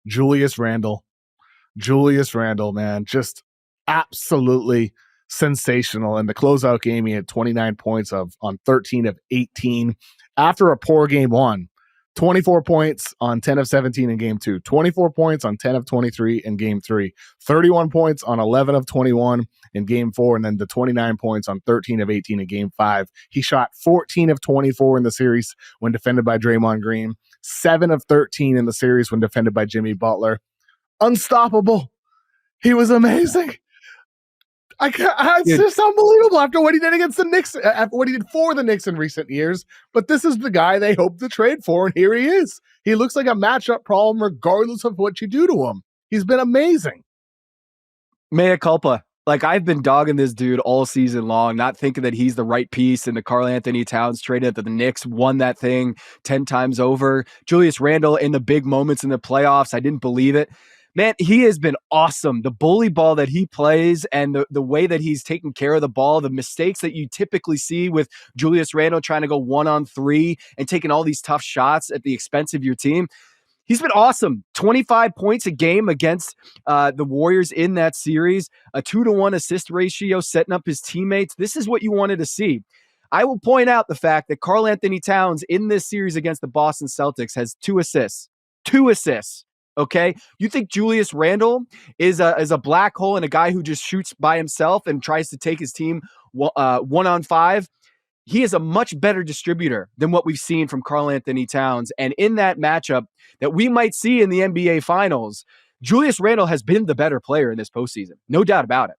Julius Randle. Julius Randle, man, just absolutely sensational. In the closeout game, he had 29 points on 13 of 18 after a poor game one. 24 points on 10 of 17 in game two, 24 points on 10 of 23 in game three, 31 points on 11 of 21 in game four, and then the 29 points on 13 of 18 in game five. He shot 14 of 24 in the series when defended by Draymond Green, 7 of 13 in the series when defended by Jimmy Butler. Unstoppable. He was amazing. It's just unbelievable after what he did against the Knicks, after what he did for the Knicks in recent years. But this is the guy they hope to trade for, and here he is. He looks like a matchup problem regardless of what you do to him. He's been amazing. Mea culpa. Like, I've been dogging this dude all season long, not thinking that he's the right piece, and the Karl-Anthony Towns trade that the Knicks won that thing 10 times over. Julius Randle in the big moments in the playoffs, I didn't believe it. Man, he has been awesome. The bully ball that he plays and the way that he's taking care of the ball, the mistakes that you typically see with Julius Randle trying to go 1-on-3 and taking all these tough shots at the expense of your team. He's been awesome. 25 points a game against the Warriors in that series, a 2-to-1 assist ratio, setting up his teammates. This is what you wanted to see. I will point out the fact that Karl-Anthony Towns in this series against the Boston Celtics has 2 assists. 2 assists. Okay, you think Julius Randle is a black hole and a guy who just shoots by himself and tries to take his team 1-on-5? He is a much better distributor than what we've seen from Karl-Anthony Towns. And in that matchup that we might see in the NBA Finals, Julius Randle has been the better player in this postseason. No doubt about it.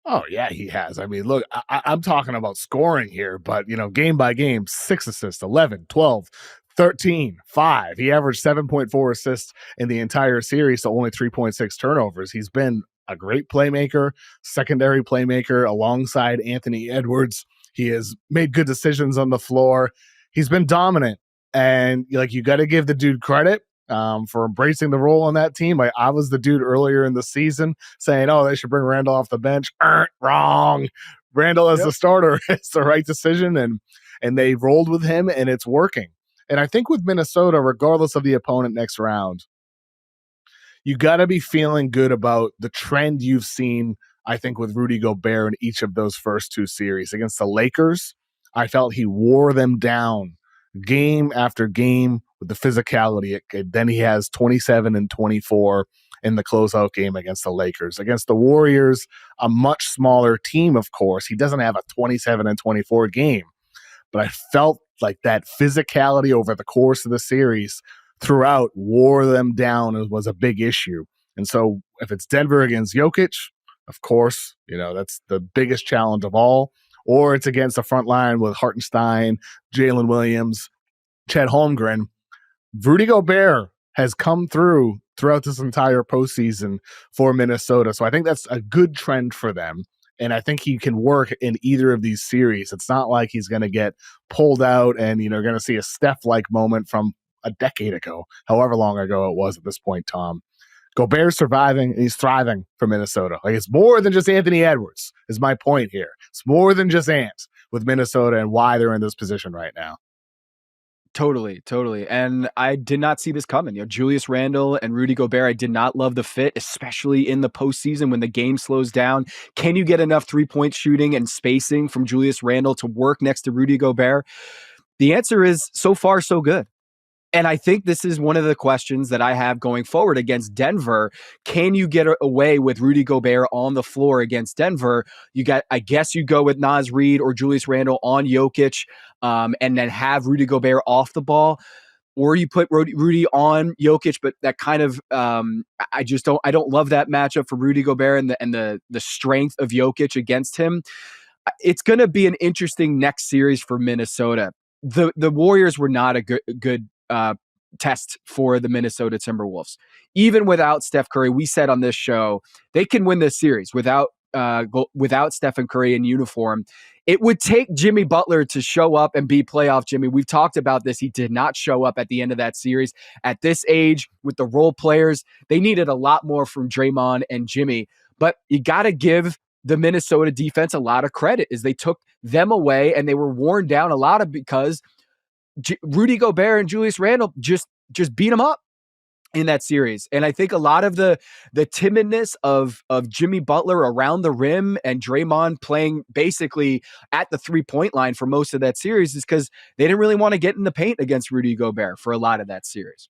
Oh, yeah, he has. I mean, look, I'm talking about scoring here, but, game by game, 6 assists, 11, 12, 13, 5. He averaged 7.4 assists in the entire series, so only 3.6 turnovers. He's been a great playmaker, secondary playmaker alongside Anthony Edwards. He has made good decisions on the floor. He's been dominant, and you got to give the dude credit for embracing the role on that team. I was the dude earlier in the season saying, "Oh, they should bring Randle off the bench." Wrong. Randle as the starter is the right decision, and they rolled with him, and it's working. And I think with Minnesota, regardless of the opponent next round, you got to be feeling good about the trend you've seen, I think, with Rudy Gobert in each of those first 2 series. Against the Lakers, I felt he wore them down game after game with the physicality. Then he has 27 and 24 in the closeout game against the Lakers. Against the Warriors, a much smaller team, of course, he doesn't have a 27 and 24 game. But I felt like that physicality over the course of the series throughout wore them down and was a big issue. And so if it's Denver against Jokic, of course, that's the biggest challenge of all. Or it's against the front line with Hartenstein, Jalen Williams, Chet Holmgren. Rudy Gobert has come throughout this entire postseason for Minnesota. So I think that's a good trend for them. And I think he can work in either of these series. It's not like he's going to get pulled out and, going to see a Steph-like moment from a decade ago, however long ago it was at this point, Tom. Gobert's surviving and he's thriving for Minnesota. It's more than just Anthony Edwards is my point here. It's more than just Ant with Minnesota and why they're in this position right now. Totally. And I did not see this coming. Julius Randle and Rudy Gobert, I did not love the fit, especially in the postseason when the game slows down. Can you get enough 3-point shooting and spacing from Julius Randle to work next to Rudy Gobert? The answer is so far, so good. And I think this is one of the questions that I have going forward against Denver. Can you get away with Rudy Gobert on the floor against Denver? I guess you go with Naz Reid or Julius Randle on Jokic, and then have Rudy Gobert off the ball. Or you put Rudy on Jokic, but that kind of I don't love that matchup for Rudy Gobert and the strength of Jokic against him. It's going to be an interesting next series for Minnesota. The Warriors were not a good test for the Minnesota Timberwolves. Even without Steph Curry, we said on this show, they can win this series without Stephen Curry in uniform. It would take Jimmy Butler to show up and be playoff Jimmy. We've talked about this. He did not show up at the end of that series. At this age, with the role players, they needed a lot more from Draymond and Jimmy. But you got to give the Minnesota defense a lot of credit, as they took them away and they were worn down a lot of because Rudy Gobert and Julius Randle just beat them up. in that series. And I think a lot of the timidness of Jimmy Butler around the rim and Draymond playing basically at the 3-point line for most of that series is because they didn't really want to get in the paint against Rudy Gobert for a lot of that series.